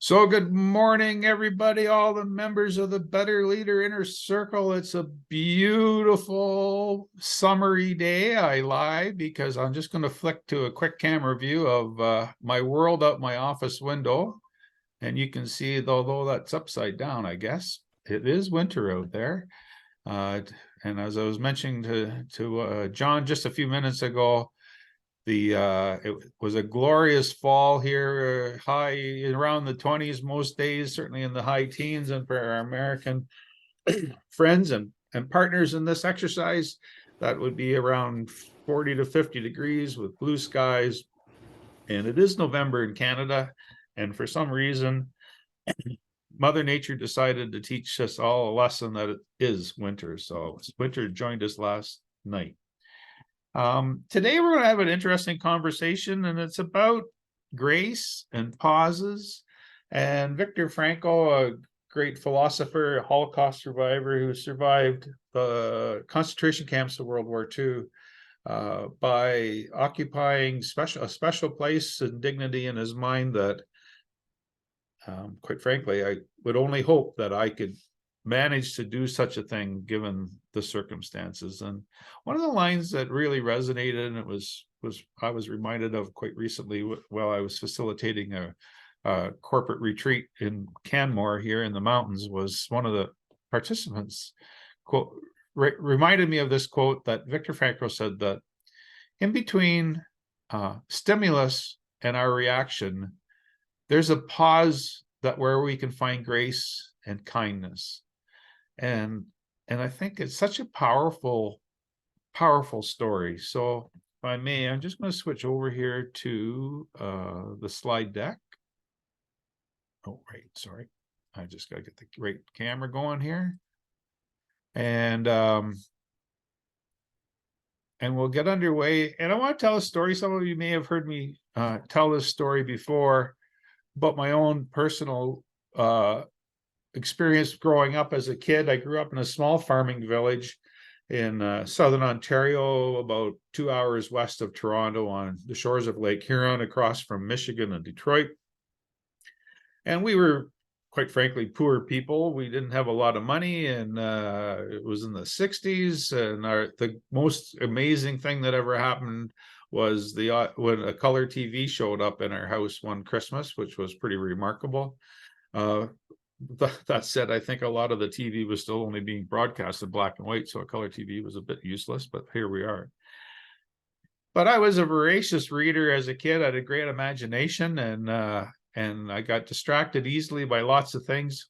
So good morning, everybody, all the members of the Better Leader Inner Circle. It's a beautiful summery day. I lie because I'm just going to flick to a quick camera view of my world out my office window. And you can see, although that's upside down, I guess, it is winter out there. And as I was mentioning to John just a few minutes ago, it was a glorious fall here, high around the 20s most days, certainly in the high teens. And for our American friends and partners in this exercise, that would be around 40 to 50 degrees with blue skies. And it is November in Canada. And for some reason, Mother Nature decided to teach us all a lesson that it is winter. So winter joined us last night. Today we're going to have an interesting conversation, and it's about grace and pauses. And Victor Frankl, a great philosopher, Holocaust survivor who survived the concentration camps of World War II by occupying a special place and dignity in his mind that, quite frankly, I would only hope that I could managed to do such a thing given the circumstances. And one of the lines that really resonated, and it was I was reminded of quite recently while I was facilitating a corporate retreat in Canmore here in the mountains, was one of the participants quote reminded me of this quote that Victor Frankl said, that in between stimulus and our reaction, there's a pause where we can find grace and kindness. And I think it's such a powerful story. So if I may, I'm just going to switch over here to the slide deck. Oh, right, sorry. I just got to get the right camera going here. And we'll get underway. And I want to tell a story. Some of you may have heard me tell this story before, but my own personal experience growing up as a kid. I grew up in a small farming village in southern Ontario, about 2 hours west of Toronto, on the shores of Lake Huron, across from Michigan and Detroit. And we were, quite frankly, poor people. We didn't have a lot of money, and it was in the 60s. And the most amazing thing that ever happened was when a color TV showed up in our house one Christmas, which was pretty remarkable. That said, I think a lot of the TV was still only being broadcast in black and white, so a color TV was a bit useless, but here we are. But I was a voracious reader as a kid. I had a great imagination, and I got distracted easily by lots of things.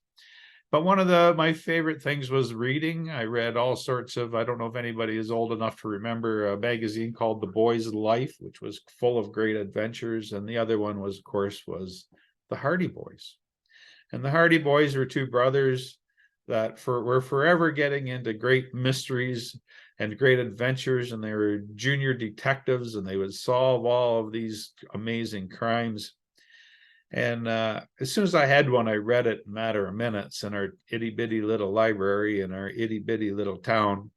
But one of my favorite things was reading. I read all sorts of, I don't know if anybody is old enough to remember a magazine called The Boy's Life, which was full of great adventures. And the other one was, of course, The Hardy Boys. And the Hardy Boys were two brothers that were forever getting into great mysteries and great adventures. And they were junior detectives, and they would solve all of these amazing crimes. And as soon as I had one, I read it in a matter of minutes in our itty bitty little library in our itty bitty little town.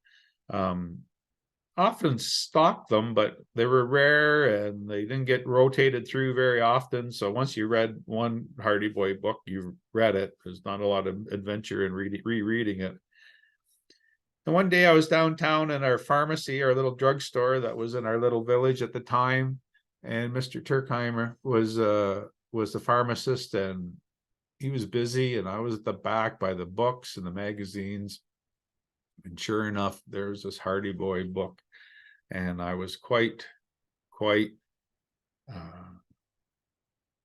Often stocked them, but they were rare and they didn't get rotated through very often. So once you read one Hardy Boy book, you read it. There's not a lot of adventure in rereading it. And one day I was downtown in our pharmacy, our little drugstore that was in our little village at the time, and Mr. Turkheimer was the pharmacist, and he was busy, and I was at the back by the books and the magazines. And sure enough, there was this Hardy Boy book, and I was quite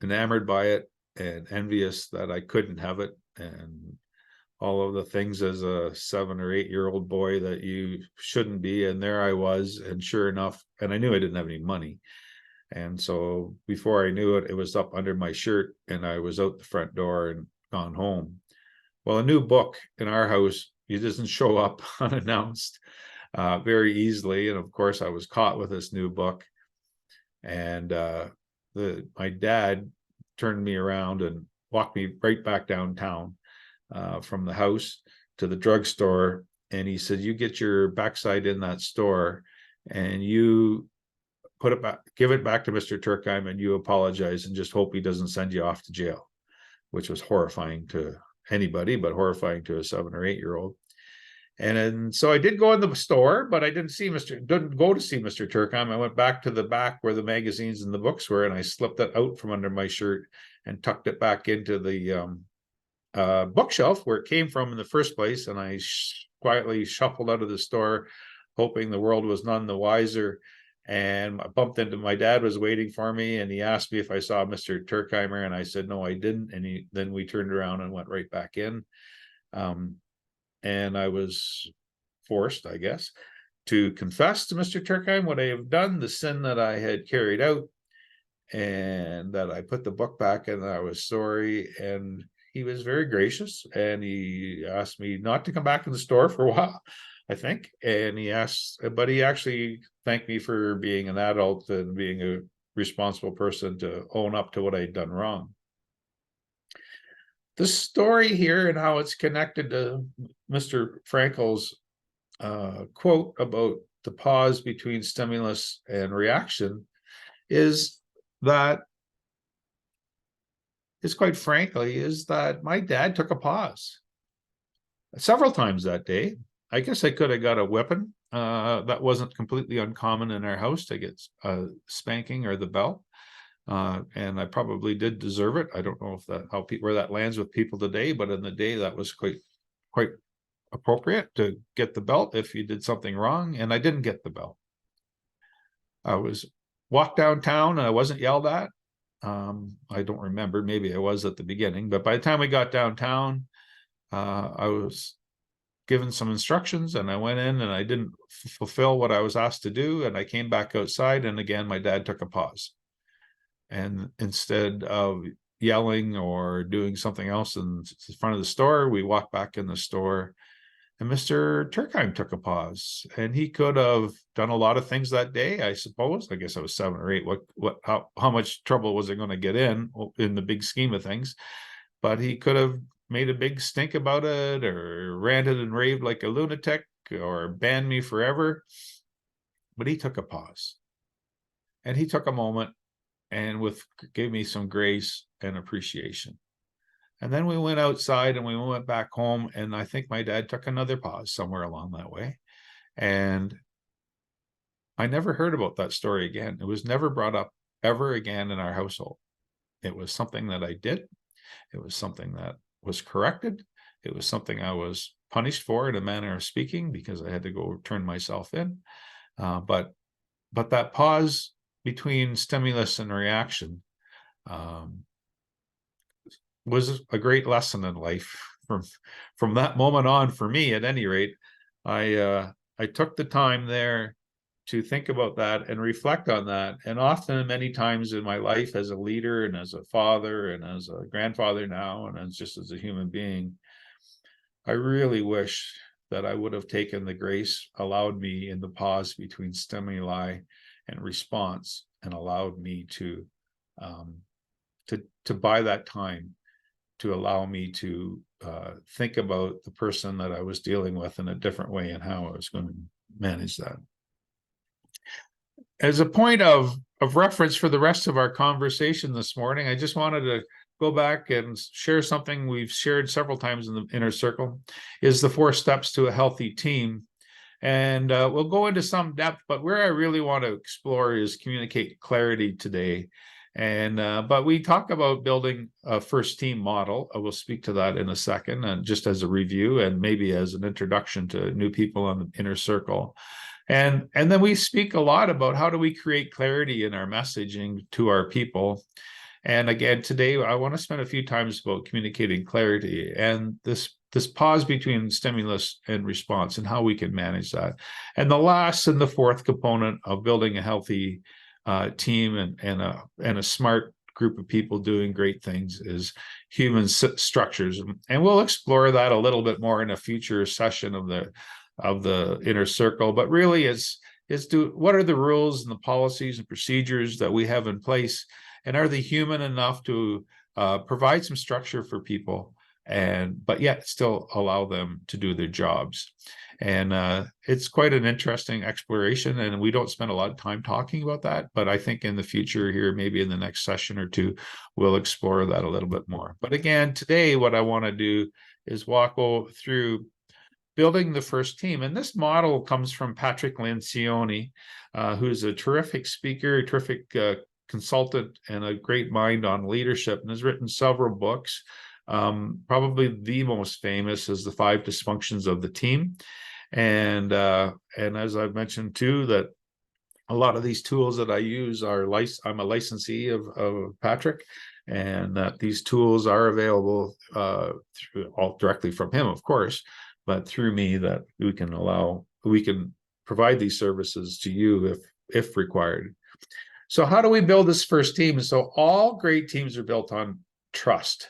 enamored by it and envious that I couldn't have it, and all of the things as a 7 or 8 year old boy that you shouldn't be. And there I was, and sure enough, and I knew I didn't have any money. And so before I knew it, it was up under my shirt, and I was out the front door and gone home. Well, a new book in our house, it doesn't show up unannounced very easily. And of course, I was caught with this new book. And my dad turned me around and walked me right back downtown from the house to the drugstore. And he said, "You get your backside in that store, and you put it back, give it back to Mr. Turkheim, and you apologize and just hope he doesn't send you off to jail." which was horrifying to anybody, but horrifying to a 7 or 8-year-old. And so I did go in the store, but I didn't go to see Mr. Turkheim. I went back to the back where the magazines and the books were, and I slipped it out from under my shirt and tucked it back into the bookshelf where it came from in the first place. And I quietly shuffled out of the store, hoping the world was none the wiser. And I bumped into my dad was waiting for me, and he asked me if I saw Mr. Turkheimer, and I said no, I didn't. And then we turned around and went right back in. And I was forced, I guess, to confess to Mr. Turkheim what I have done, the sin that I had carried out, and that I put the book back, and I was sorry. And he was very gracious, and he asked me not to come back in the store for a while, I think. And he actually thanked me for being an adult and being a responsible person to own up to what I'd done wrong. The story here and how it's connected to Mr. Frankl's quote about the pause between stimulus and reaction is quite frankly, is that my dad took a pause several times that day. I guess I could have got a whipping. That wasn't completely uncommon in our house to get spanking or the bell. And I probably did deserve it. I don't know if where that lands with people today, but in the day that was quite appropriate to get the belt if you did something wrong. And I didn't get the belt. I was walked downtown and I wasn't yelled at. I don't remember. Maybe I was at the beginning, but by the time we got downtown, I was given some instructions, and I went in and I didn't fulfill what I was asked to do. And I came back outside, and again, my dad took a pause. And instead of yelling or doing something else in front of the store, we walked back in the store, and Mr. Turkheim took a pause. And he could have done a lot of things that day, I suppose. I guess I was 7 or 8. How much trouble was I going to get in the big scheme of things? But he could have made a big stink about it, or ranted and raved like a lunatic, or banned me forever. But he took a pause, and he took a moment and gave me some grace and appreciation. And then we went outside and we went back home, and I think my dad took another pause somewhere along that way. And I never heard about that story again. It was never brought up ever again in our household. It was something that I did. It was something that was corrected. It was something I was punished for, in a manner of speaking, because I had to go turn myself in. But that pause between stimulus and reaction was a great lesson in life. From that moment on, for me, at any rate, I took the time there to think about that and reflect on that. And often, many times in my life as a leader and as a father and as a grandfather now, and just as a human being, I really wish that I would have taken the grace allowed me in the pause between stimuli and response, and allowed me to buy that time to allow me to think about the person that I was dealing with in a different way, and how I was going to manage that. As a point of reference for the rest of our conversation this morning, I just wanted to go back and share something we've shared several times in the inner circle, is the 4 steps to a healthy team. And we'll go into some depth, but where I really want to explore is communicate clarity today. And but we talk about building a first team model. I will speak to that in a second, and just as a review and maybe as an introduction to new people on the inner circle. And then we speak a lot about how do we create clarity in our messaging to our people. And again, today I want to spend a few times about communicating clarity and this pause between stimulus and response, and how we can manage that. And the last and the fourth component of building a healthy team and a smart group of people doing great things is human structures. And we'll explore that a little bit more in a future session of the inner circle. But really, what are the rules and the policies and procedures that we have in place, and are they human enough to provide some structure for people, but yet still allow them to do their jobs? And it's quite an interesting exploration, and we don't spend a lot of time talking about that, but I think in the future here, maybe in the next session or two, we'll explore that a little bit more. But again, today, what I want to do is walk through building the first team. And this model comes from Patrick Lencioni, who's a terrific speaker, a terrific consultant, and a great mind on leadership, and has written several books. Probably the most famous is The 5 Dysfunctions of the Team. And as I've mentioned too, that a lot of these tools that I use are I'm a licensee of Patrick, and that these tools are available directly from him, of course, but through me, that we can provide these services to you if required. So how do we build this first team? So all great teams are built on trust.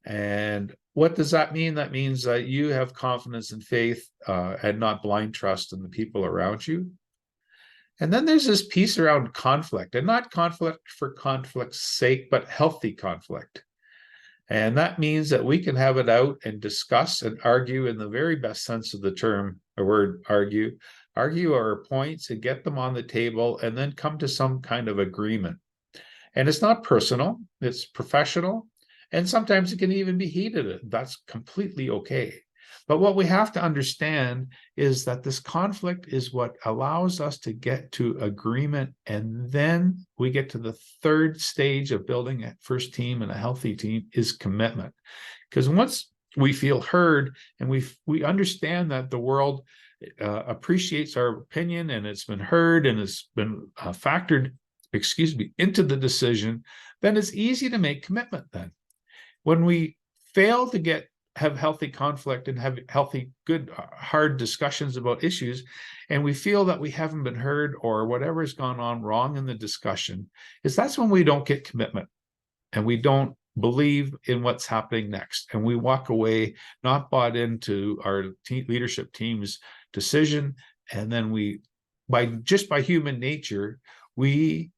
And what does that mean? That means that you have confidence and faith and not blind trust in the people around you. And then there's this piece around conflict, and not conflict for conflict's sake, but healthy conflict. And that means that we can have it out and discuss and argue in the very best sense of the term, the word argue our points and get them on the table and then come to some kind of agreement. And it's not personal, it's professional. And sometimes it can even be heated. That's completely okay. But what we have to understand is that this conflict is what allows us to get to agreement. And then we get to the third stage of building a first team and a healthy team is commitment. Because once we feel heard and we understand that the world appreciates our opinion and it's been heard and it's been factored, into the decision, then it's easy to make commitment then. When we fail to have healthy conflict and have healthy, good, hard discussions about issues, and we feel that we haven't been heard or whatever's gone on wrong in the discussion, that's when we don't get commitment and we don't believe in what's happening next. And we walk away not bought into our leadership team's decision. And then by human nature, we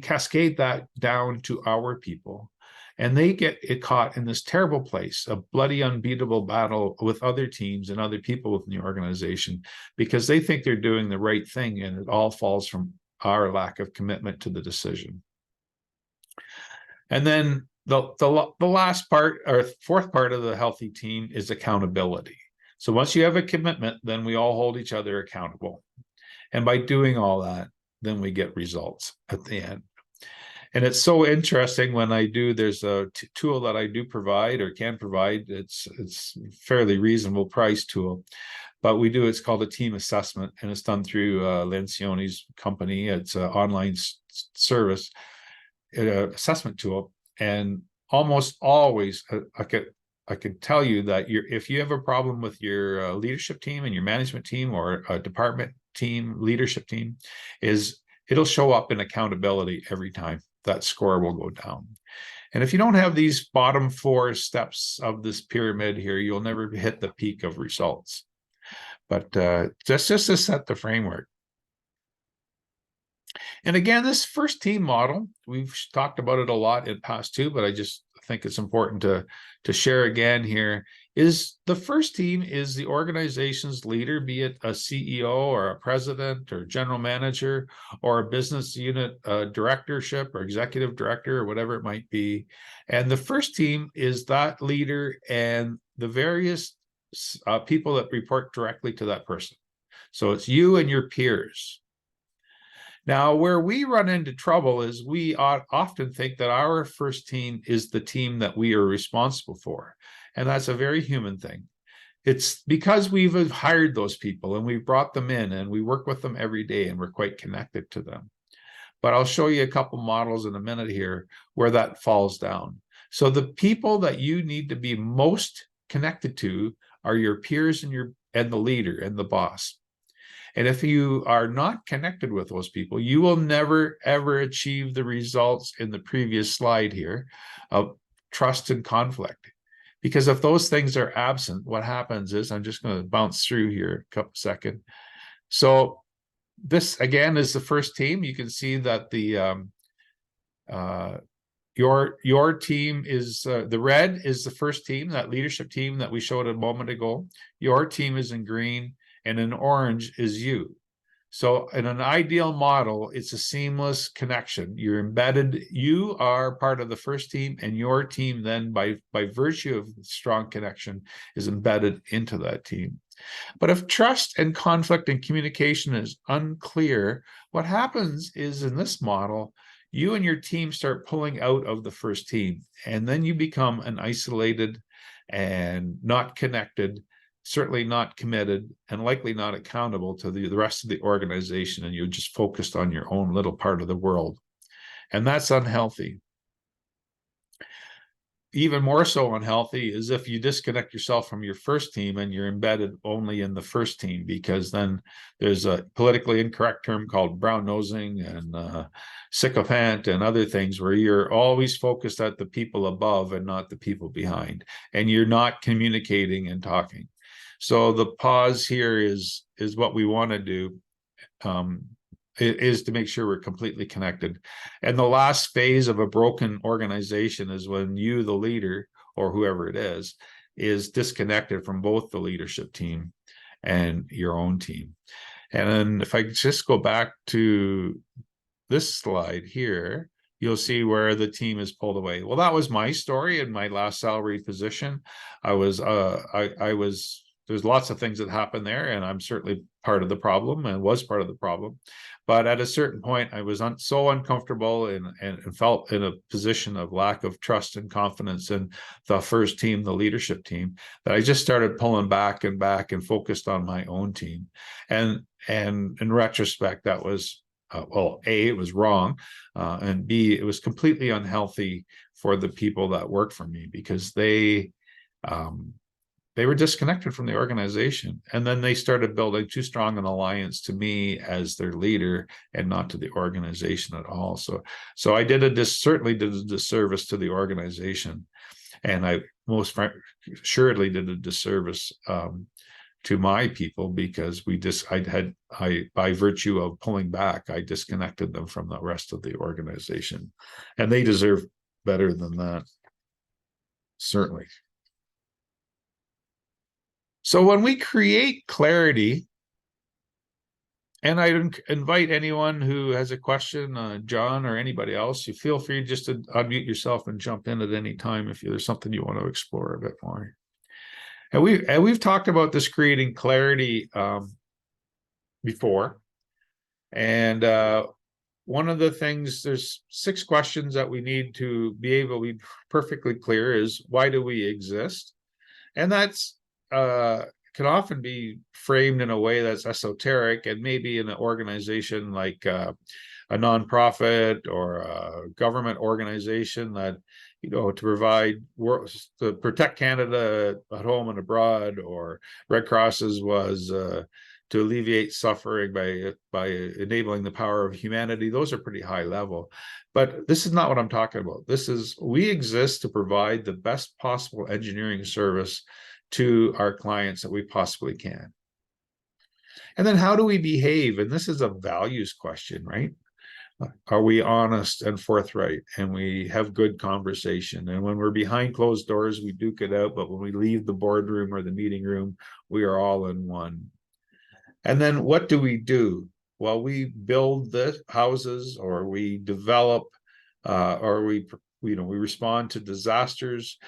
cascade that down to our people. And they get caught in this terrible place, a bloody, unbeatable battle with other teams and other people within the organization, because they think they're doing the right thing, and it all falls from our lack of commitment to the decision. And then the last part, or fourth part of the healthy team, is accountability. So once you have a commitment, then we all hold each other accountable. And by doing all that, then we get results at the end. And it's so interesting when there's a tool that I do provide or can provide. It's fairly reasonable price tool, but it's called a team assessment, and it's done through Lencioni's company. It's an online service, assessment tool. And almost always, I could tell you that if you have a problem with your leadership team and your management team or a department team, leadership team, it'll show up in accountability every time. That score will go down. And if you don't have these bottom 4 steps of this pyramid here, you'll never hit the peak of results. But just to set the framework. And again, this first team model, we've talked about it a lot in past too, but I just think it's important to share again here, is the first team is the organization's leader, be it a CEO or a president or general manager or a business unit directorship or executive director or whatever it might be. And the first team is that leader and the various people that report directly to that person. So it's you and your peers. Now, where we run into trouble is we often think that our first team is the team that we are responsible for. And that's a very human thing. It's because we've hired those people and we've brought them in and we work with them every day and we're quite connected to them. But I'll show you a couple models in a minute here where that falls down. So the people that you need to be most connected to are your peers and the leader and the boss. And if you are not connected with those people, you will never, ever achieve the results in the previous slide here of trust and conflict. Because if those things are absent, what happens is, I'm just going to bounce through here a couple seconds. So this, again, is the first team. You can see that your team is the red is the first team, that leadership team that we showed a moment ago. Your team is in green, and in orange is you. So in an ideal model, it's a seamless connection. You're embedded, you are part of the first team, and your team then by virtue of strong connection is embedded into that team. But if trust and conflict and communication is unclear, what happens is in this model, you and your team start pulling out of the first team, and then you become an isolated and not connected, certainly not committed, and likely not accountable to the rest of the organization, and you're just focused on your own little part of the world. And that's unhealthy. Even more so unhealthy is if you disconnect yourself from your first team and you're embedded only in the first team, because then there's a politically incorrect term called brown nosing and sycophant and other things, where you're always focused at the people above and not the people behind, and you're not communicating and talking. So the pause here is what we want to do, is to make sure we're completely connected. And the last phase of a broken organization is when you, the leader, or whoever it is disconnected from both the leadership team and your own team. And then if I just go back to this slide here, you'll see where the team is pulled away. Well, that was my story in my last salary position. I was there's lots of things that happened there, and I'm certainly part of the problem and was part of the problem. But at a certain point, I was so uncomfortable and felt in a position of lack of trust and confidence in the first team, the leadership team, that I just started pulling back and focused on my own team. And in retrospect, that was, well, A, it was wrong, and B, it was completely unhealthy for the people that worked for me, because they were disconnected from the organization, and then they started building too strong an alliance to me as their leader and not to the organization at all. So I certainly did a disservice to the organization, and I most assuredly did a disservice to my people, because by virtue of pulling back, I disconnected them from the rest of the organization, and they deserve better than that, certainly. So when we create clarity, and I invite anyone who has a question, John or anybody else, you feel free just to unmute yourself and jump in at any time if there's something you want to explore a bit more. And we've talked about this creating clarity before. And one of the things, there's 6 questions that we need to be able to be perfectly clear is, why do we exist? And that's can often be framed in a way that's esoteric, and maybe in an organization like a nonprofit or a government organization that, to provide work, to protect Canada at home and abroad, or Red Crosses was to alleviate suffering by enabling the power of humanity. Those are pretty high level. But this is not what I'm talking about. This is, we exist to provide the best possible engineering service to our clients that we possibly can. And then how do we behave? And this is a values question, right? Are we honest and forthright, and we have good conversation? And when we're behind closed doors, we duke it out, but when we leave the boardroom or the meeting room, we are all in one. And then what do we do? Well, we build the houses, or we develop, or we respond to disasters.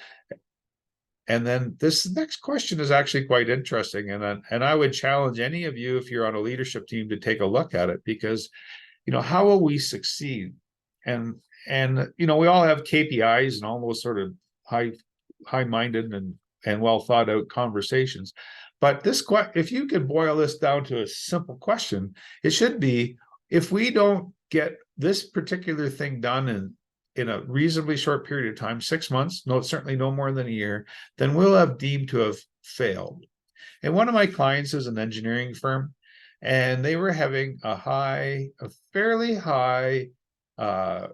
And then this next question is actually quite interesting, and I would challenge any of you, if you're on a leadership team, to take a look at it, because how will we succeed? And we all have KPIs and all those sort of high-minded and well thought out conversations. But if you could boil this down to a simple question, it should be, if we don't get this particular thing done in a reasonably short period of time, 6 months, certainly no more than a year, then we'll have deemed to have failed. And one of my clients is an engineering firm, and they were having a fairly high correct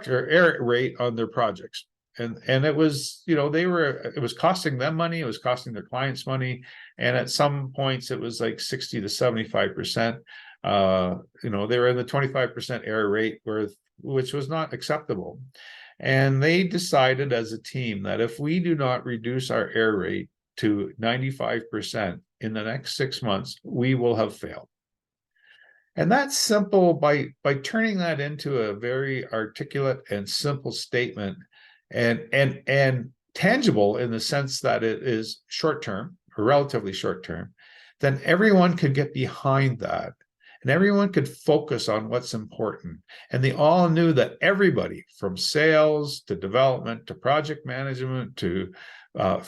error rate on their projects. And it was, it was costing them money, it was costing their clients money. And at some points it was like 60 to 75%. They were in the 25% error rate, where which was not acceptable. And they decided as a team that if we do not reduce our error rate to 95% in the next 6 months, we will have failed. And that's simple. By turning that into a very articulate and simple statement, and tangible in the sense that it is short term or relatively short term, then everyone could get behind that. And everyone could focus on what's important. And they all knew that everybody from sales to development to project management to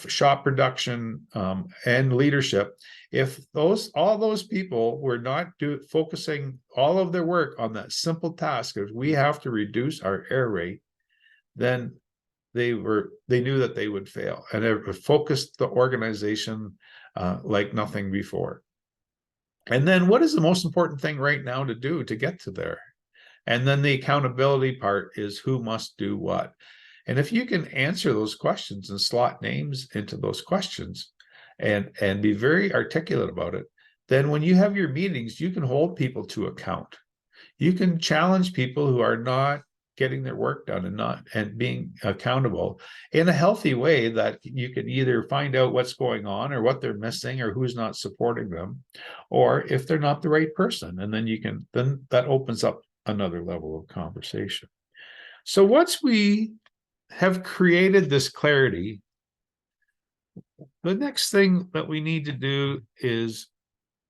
shop production and leadership, if all those people were not focusing all of their work on that simple task of we have to reduce our error rate, then they knew that they would fail, and it focused the organization like nothing before. And then what is the most important thing right now to do to get to there? And then the accountability part is who must do what. And if you can answer those questions and slot names into those questions and be very articulate about it, then when you have your meetings, you can hold people to account. You can challenge people who are not getting their work done and being accountable in a healthy way, that you can either find out what's going on or what they're missing or who's not supporting them, or if they're not the right person. And then that opens up another level of conversation. So once we have created this clarity, the next thing that we need to do is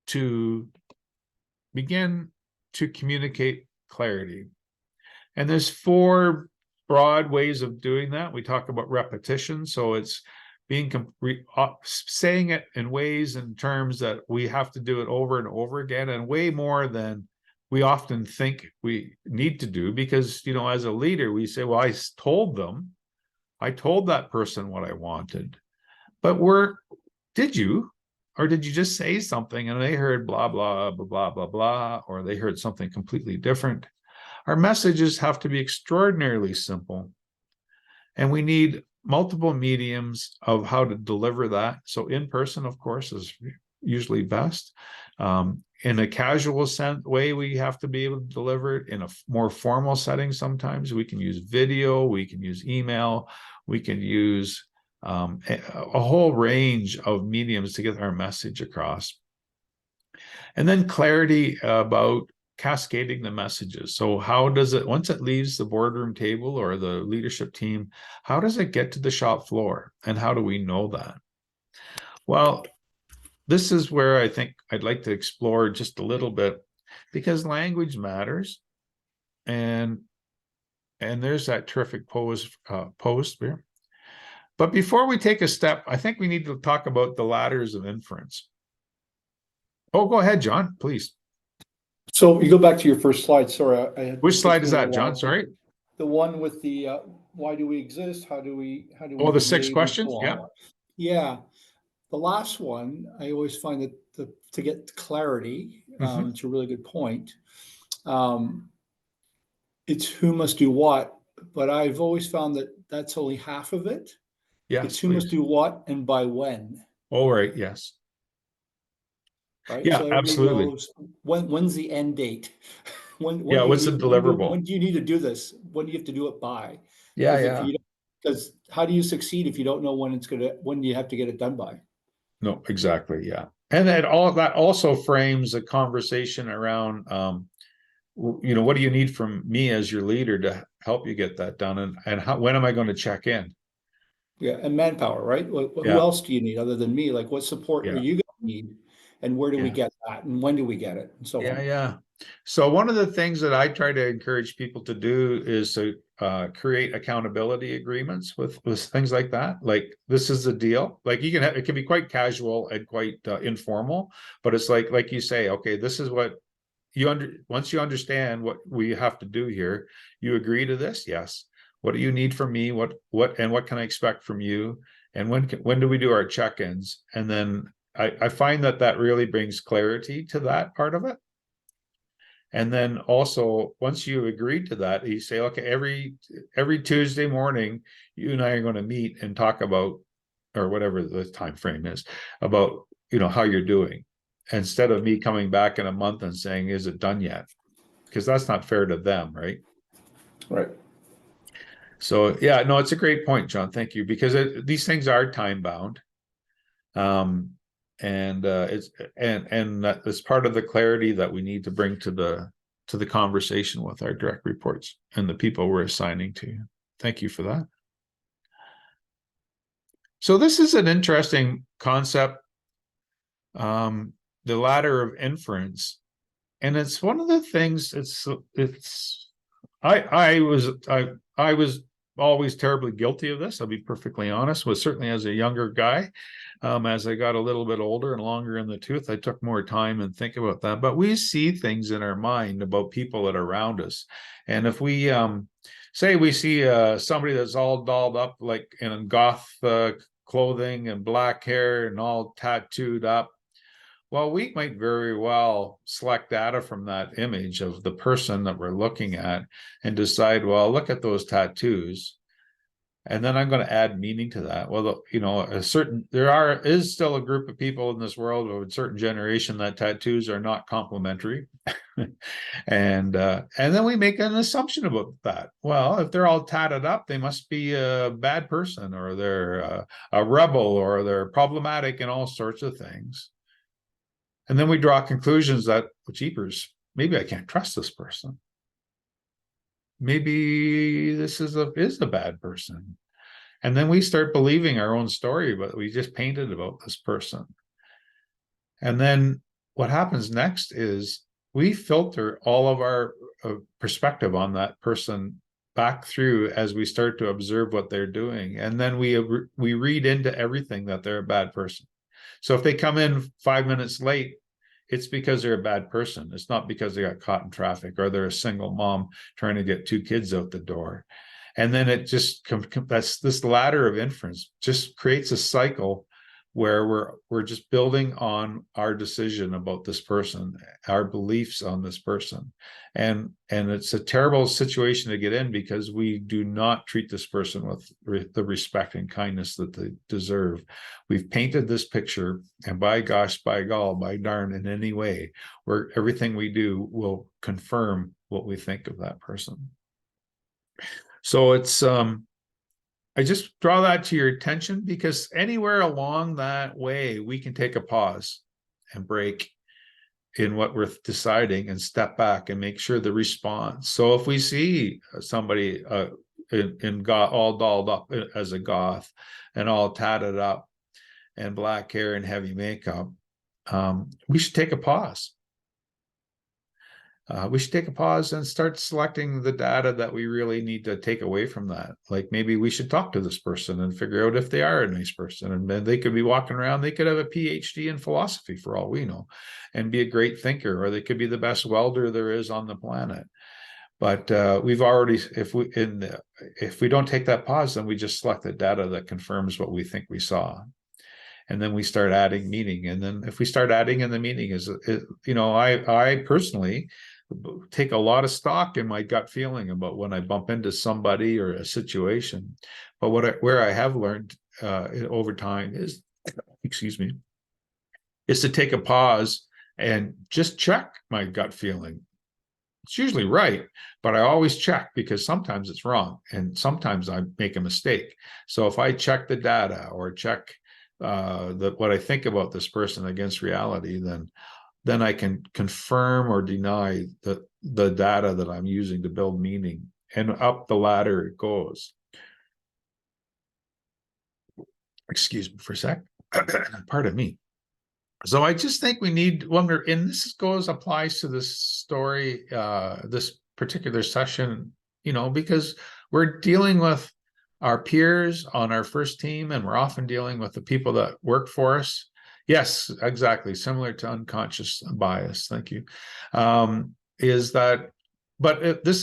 to begin to communicate clarity. And there's 4 broad ways of doing that. We talk about repetition. So it's saying it in ways and terms that we have to do it over and over again, and way more than we often think we need to do. Because, as a leader, we say, well, I told that person what I wanted. But did you? Or did you just say something and they heard blah, blah, blah, blah, blah, blah, or they heard something completely different? Our messages have to be extraordinarily simple. And we need multiple mediums of how to deliver that. So in person, of course, is usually best. In a casual way, we have to be able to deliver it. In a more formal setting, sometimes we can use video, we can use email, we can use a whole range of mediums to get our message across. And then clarity about cascading the messages. So how does it, once it leaves the boardroom table or the leadership team, how does it get to the shop floor? And how do we know that? Well, this is where I think I'd like to explore just a little bit, because language matters. And there's that terrific post here. But before we take a step, I think we need to talk about the ladders of inference. Oh, go ahead, John, please. So you go back to your first slide. Sorry, which slide is that, John? Sorry. The one with the why do we exist? How do we? The 6 questions. So yeah. Yeah. The last one, I always find that to get clarity, it's a really good point. It's who must do what, but I've always found that that's only half of it. Yes, it's who must do what and by when. Oh, right. Yes. Right. Yeah, so absolutely. Knows when's the end date? What's the deliverable? When do you need to do this? When do you have to do it by? Yeah. Because how do you succeed if you don't know when you have to get it done by? No, exactly. Yeah. And that also frames a conversation around, what do you need from me as your leader to help you get that done? And when am I going to check in? Yeah. And manpower, right? Who else do you need other than me? Like, what support are you going to need? And where do we get that? And when do we get it? And so on. Yeah. So one of the things that I try to encourage people to do is to create accountability agreements with things like that. Like, this is the deal. Like, it can be quite casual and quite informal, but it's like you say, okay, this is what once you understand what we have to do here, you agree to this. Yes. What do you need from me? What can I expect from you? And when do we do our check-ins? And then I find that really brings clarity to that part of it. And then also, once you agree to that, you say, okay, every Tuesday morning, you and I are going to meet and talk about, or whatever the time frame is, about how you're doing, instead of me coming back in a month and saying, is it done yet? Because that's not fair to them, right? Right. So yeah, no, it's a great point, John. Thank you, because these things are time bound. It's and that is part of the clarity that we need to bring to the conversation with our direct reports and the people we're assigning to. Thank you for that. So this is an interesting concept, the ladder of inference, and it's one of the things. I was always terribly guilty of this. I'll be perfectly honest. Was certainly as a younger guy. As I got a little bit older and longer in the tooth, I took more time and think about that. But we see things in our mind about people that are around us, and if we say we see somebody that's all dolled up like in goth clothing and black hair and all tattooed up, well, we might very well select data from that image of the person that we're looking at and decide, well, look at those tattoos. And then I'm going to add meaning to that. Well, is still a group of people in this world of a certain generation that tattoos are not complementary. and then we make an assumption about that. Well, if they're all tatted up, they must be a bad person, or they're a rebel, or they're problematic and all sorts of things. And then we draw conclusions that, well, jeepers, maybe I can't trust this person. Maybe this is a bad person. And then we start believing our own story, but we just painted about this person. And then what happens next is we filter all of our perspective on that person back through as we start to observe what they're doing. And then we read into everything that they're a bad person. So if they come in 5 minutes late, it's because they're a bad person. It's not because they got caught in traffic or they're a single mom trying to get 2 kids out the door. And then it just that's this ladder of inference just creates a cycle where we're just building on our decision about this person, our beliefs on this person. And it's a terrible situation to get in, because we do not treat this person with the respect and kindness that they deserve. We've painted this picture, and by gosh, by gall, by darn, in any way, where everything we do will confirm what we think of that person. So it's I just draw that to your attention, because anywhere along that way, we can take a pause and break in what we're deciding and step back and make sure the response. So if we see somebody all dolled up as a goth and all tatted up and black hair and heavy makeup, we should take a pause. We should take a pause and start selecting the data that we really need to take away from that. Like, maybe we should talk to this person and figure out if they are a nice person. And then they could be walking around, they could have a PhD in philosophy for all we know, and be a great thinker, or they could be the best welder there is on the planet. But we've already, if we don't take that pause, then we just select the data that confirms what we think we saw. And then we start adding meaning. And then if we start adding in the meaning, I personally take a lot of stock in my gut feeling about when I bump into somebody or a situation. But where I have learned over time is, is to take a pause and just check my gut feeling. It's usually right, but I always check, because sometimes it's wrong and sometimes I make a mistake. So if I check the data or check what I think about this person against reality, then I can confirm or deny the data that I'm using to build meaning, and up the ladder it goes. Excuse me for a sec. Pardon me. So I just think we need, when we're in, applies to this story, this particular session, because we're dealing with our peers on our first team, and we're often dealing with the people that work for us. Yes, exactly. Similar to unconscious bias. Thank you. This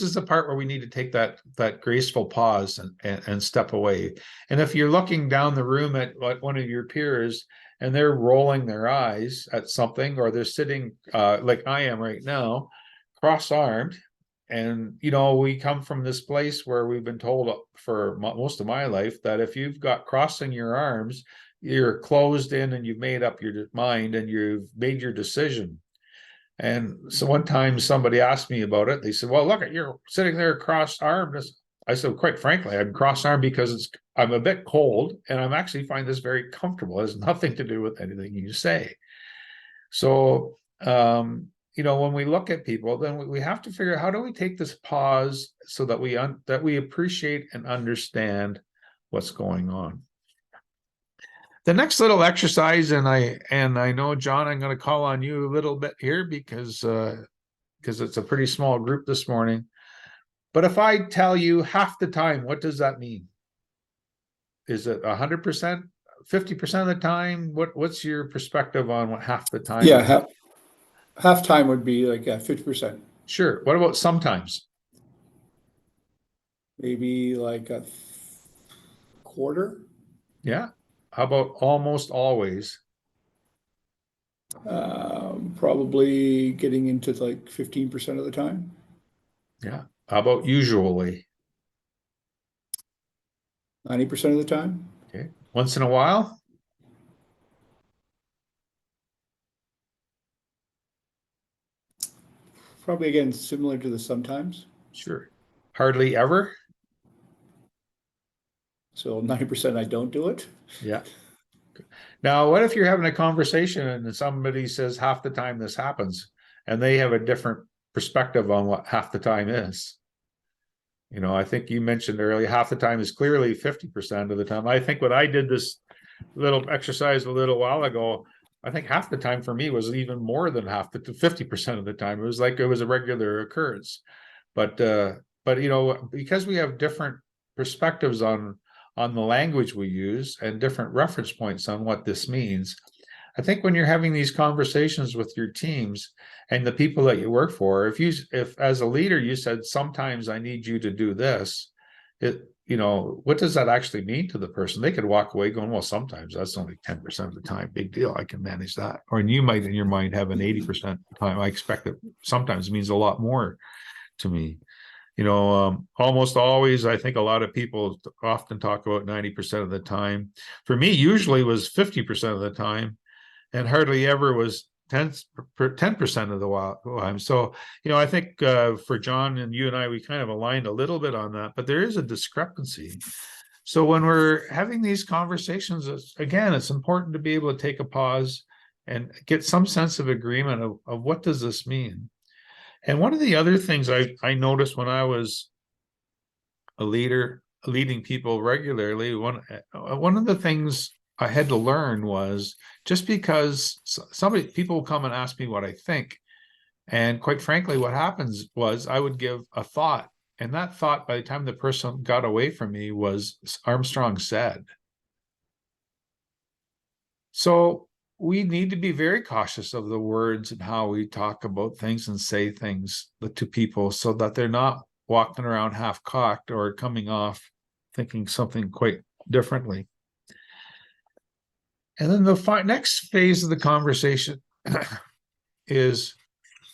is the part where we need to take that graceful pause and step away. And if you're looking down the room at one of your peers and they're rolling their eyes at something, or they're sitting like I am right now, cross-armed, and we come from this place where we've been told for most of my life that if you've got crossing your arms, you're closed in and you've made up your mind and you've made your decision. And so one time somebody asked me about it. They said, well, look, you're sitting there cross-armed. I said, quite frankly, I'm cross-armed because I'm a bit cold, and I'm actually find this very comfortable. It has nothing to do with anything you say. So, when we look at people, then we have to figure out, how do we take this pause so that we appreciate and understand what's going on. The next little exercise, and I know, John, I'm going to call on you a little bit here because it's a pretty small group this morning. But if I tell you half the time, what does that mean? Is it 100%, 50% of the time? What's your perspective on what half the time? Yeah, half time would be like 50%. Sure. What about sometimes? Maybe like a quarter. Yeah. How about almost always? Probably getting into like 15% of the time. Yeah. How about usually? 90% of the time. Okay. Once in a while? Probably again similar to the sometimes. Sure. Hardly ever? So 90% I don't do it. Yeah. Now, what if you're having a conversation and somebody says half the time this happens, and they have a different perspective on what half the time is? I think you mentioned earlier, half the time is clearly 50% of the time. I think when I did this little exercise a little while ago, I think half the time for me was even more than 50% of the time. It was like it was a regular occurrence. But because we have different perspectives on the language we use and different reference points on what this means, I think when you're having these conversations with your teams and the people that you work for, if as a leader you said, sometimes I need you to do this, what does that actually mean to the person? They could walk away going, well, sometimes that's only 10% of the time. Big deal. I can manage that. Or you might in your mind have an 80% time. I expect that sometimes means a lot more to me. Almost always, I think a lot of people often talk about 90% of the time. For me, usually was 50% of the time, and hardly ever was 10% of the time. So, I think for John and you and I, we kind of aligned a little bit on that, but there is a discrepancy. So when we're having these conversations, again, it's important to be able to take a pause and get some sense of agreement of what does this mean. And one of the other things I noticed when I was a leader, leading people regularly, one of the things I had to learn was, just because people will come and ask me what I think, and quite frankly, what happens was I would give a thought, and that thought, by the time the person got away from me, was Armstrong said. So we need to be very cautious of the words and how we talk about things and say things to people, so that they're not walking around half-cocked or coming off thinking something quite differently. And then the next phase of the conversation is,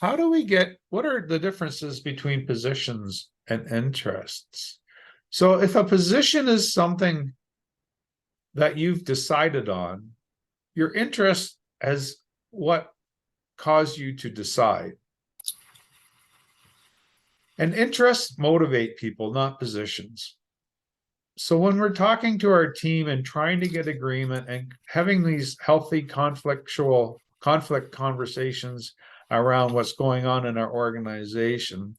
what are the differences between positions and interests? So if a position is something that you've decided on, your interest as what caused you to decide. And interests motivate people, not positions. So when we're talking to our team and trying to get agreement and having these healthy conflict conversations around what's going on in our organization,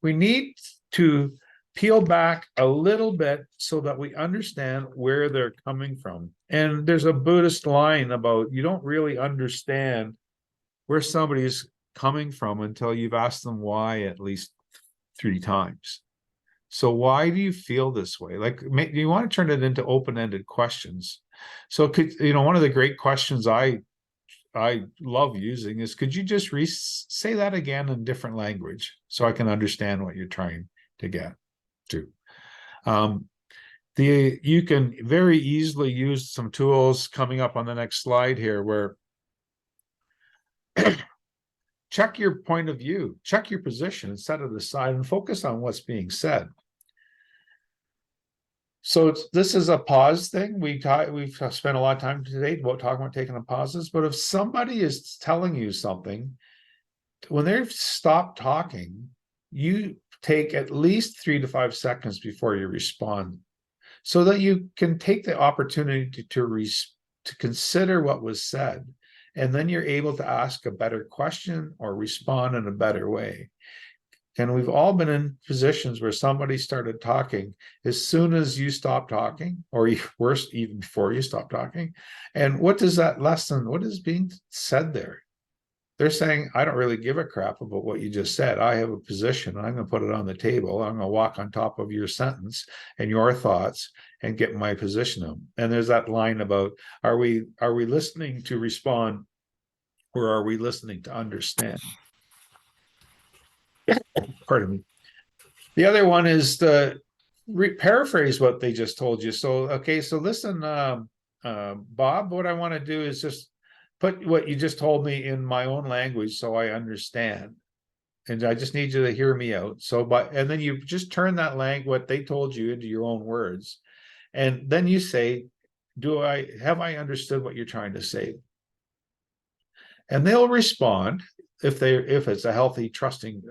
we need to peel back a little bit so that we understand where they're coming from. And there's a Buddhist line about, you don't really understand where somebody's coming from until you've asked them why at least 3 times. So why do you feel this way? Like, you want to turn it into open-ended questions. So one of the great questions I love using is, could you just say that again in different language so I can understand what you're trying to get to? You can very easily use some tools coming up on the next slide here, where check your point of view, check your position, and set it aside and focus on what's being said. So this is a pause thing. We've spent a lot of time today talking about taking a pauses, but if somebody is telling you something, when they've stopped talking, you take at least 3 to 5 seconds before you respond, so that you can take the opportunity to consider what was said, and then you're able to ask a better question or respond in a better way. And we've all been in positions where somebody started talking as soon as you stop talking, or worse, even before you stop talking. And what does that lesson, what is being said there? They're saying, I don't really give a crap about what you just said. I have a position. I'm going to put it on the table. I'm going to walk on top of your sentence and your thoughts and get my position up. And there's that line about, are we listening to respond, or are we listening to understand? Pardon me. The other one is to paraphrase what they just told you. So, okay, so listen, Bob, what I want to do is just put what you just told me in my own language so I understand. And I just need you to hear me out. So, and then you just turn that language, what they told you, into your own words. And then you say, have I understood what you're trying to say? And they'll respond if it's a healthy, trusting,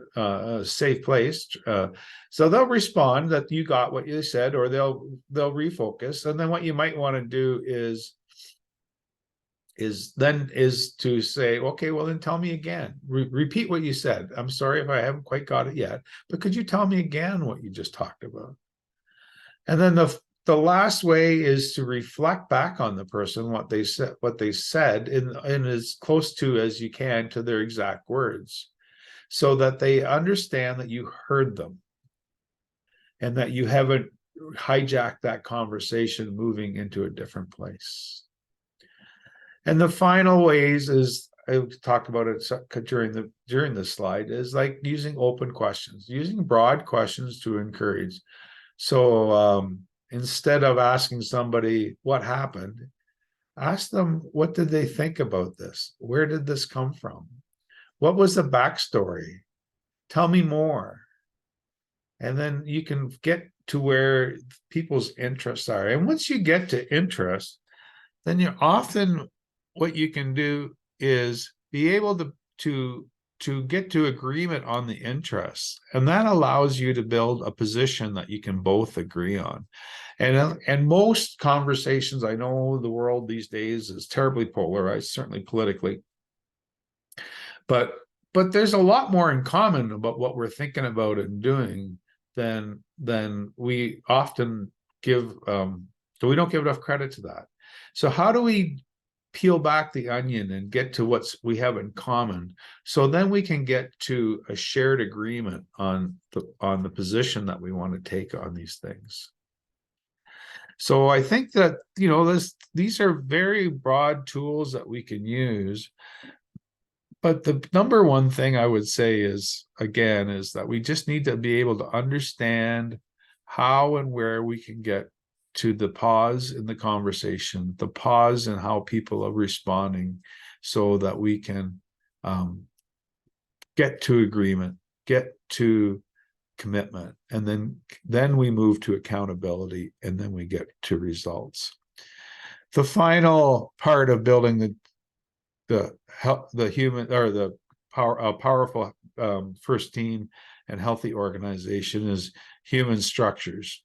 safe place. So they'll respond that you got what you said, or they'll refocus. And then what you might want to do is to say, okay, well then tell me again. Repeat what you said. I'm sorry if I haven't quite got it yet, but could you tell me again what you just talked about? And then the last way is to reflect back on the person, what they said in as close to as you can to their exact words, so that they understand that you heard them and that you haven't hijacked that conversation moving into a different place. And the final ways is, I talked about it during the slide, is like using open questions, using broad questions to encourage. So instead of asking somebody what happened, ask them, what did they think about this? Where did this come from? What was the backstory? Tell me more. And then you can get to where people's interests are. And once you get to interest, then you're often, what you can do is be able to get to agreement on the interests. And that allows you to build a position that you can both agree on. And most conversations, I know the world these days is terribly polarized, certainly politically, but there's a lot more in common about what we're thinking about and doing than we often give. So we don't give enough credit to that. So how do we peel back the onion and get to what we have in common, so then we can get to a shared agreement on the position that we want to take on these things? So I think that, these are very broad tools that we can use. But the number one thing I would say is that we just need to be able to understand how and where we can get to the pause in the conversation, the pause in how people are responding, so that we can get to agreement, get to commitment, and then we move to accountability, and then we get to results. The final part of building the human, or the powerful first team and healthy organization, is human structures.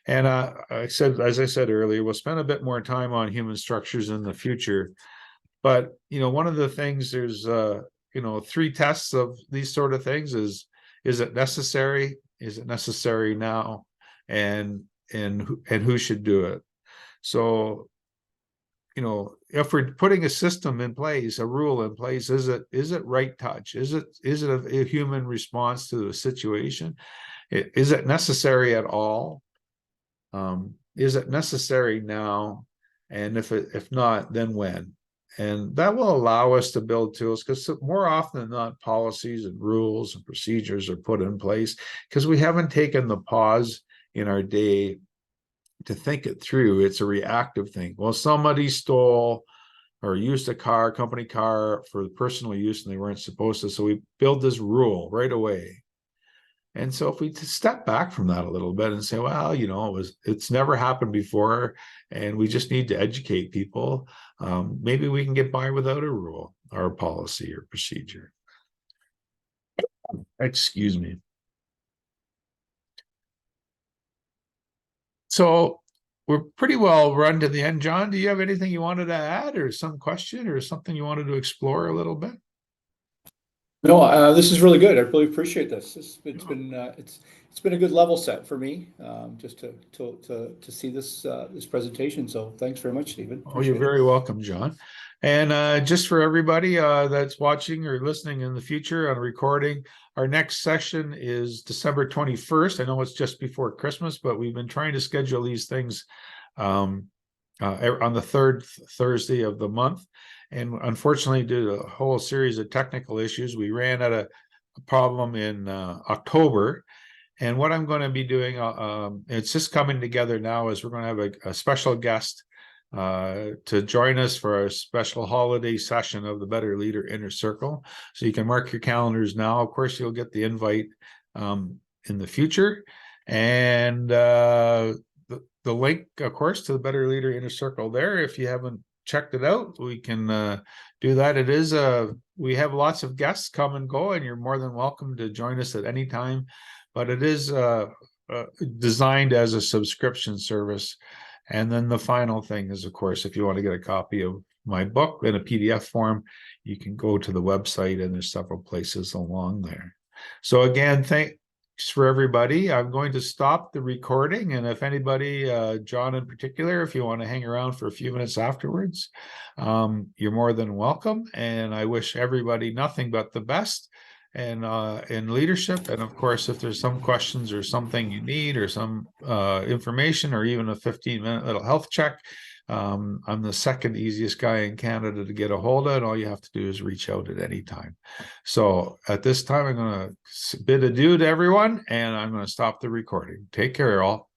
And as I said earlier, we'll spend a bit more time on human structures in the future. But one of the things, there's 3 tests of these sort of things: is it necessary? Is it necessary now? And who should do it? So if we're putting a system in place, a rule in place, is it right touch? Is it a human response to the situation? Is it necessary at all? Is it necessary now? And if not, then when? And that will allow us to build tools, because more often than not, policies and rules and procedures are put in place because we haven't taken the pause in our day to think it through. It's a reactive thing. Well, somebody stole or used a company car for personal use, and they weren't supposed to, so we build this rule right away. And so if we step back from that a little bit and say, well, it's never happened before, and we just need to educate people, maybe we can get by without a rule or a policy or procedure. Excuse me. So we're pretty well run to the end. John, do you have anything you wanted to add, or some question, or something you wanted to explore a little bit? No, this is really good. I really appreciate this. It's been a good level set for me, just to see this presentation. So thanks very much, Stephen. Oh, you're Appreciate it. very welcome, John. And just for everybody that's watching or listening in the future on recording, our next session is December 21st. I know it's just before Christmas, but we've been trying to schedule these things on the third Thursday of the month. And unfortunately, due to a whole series of technical issues, we ran out of a problem in October. And what I'm going to be doing, it's just coming together now, is we're going to have a special guest to join us for a special holiday session of the Better Leader Inner Circle. So you can mark your calendars now. Of course, you'll get the invite in the future. And the link, of course, to the Better Leader Inner Circle there. If you haven't checked it out, we can do that. It is we have lots of guests come and go, and you're more than welcome to join us at any time. But it is designed as a subscription service. And then the final thing is, of course, if you want to get a copy of my book in a PDF form, you can go to the website, and there's several places along there. So again, thanks for everybody. I'm going to stop the recording. And if anybody, John in particular, if you want to hang around for a few minutes afterwards, you're more than welcome. And I wish everybody nothing but the best and in leadership. And of course, if there's some questions or something you need, or some information, or even a 15-minute little health check, I'm the second easiest guy in Canada to get a hold of, and all you have to do is reach out at any time. So at this time, I'm going to bid adieu to everyone, and I'm going to stop the recording. Take care, all.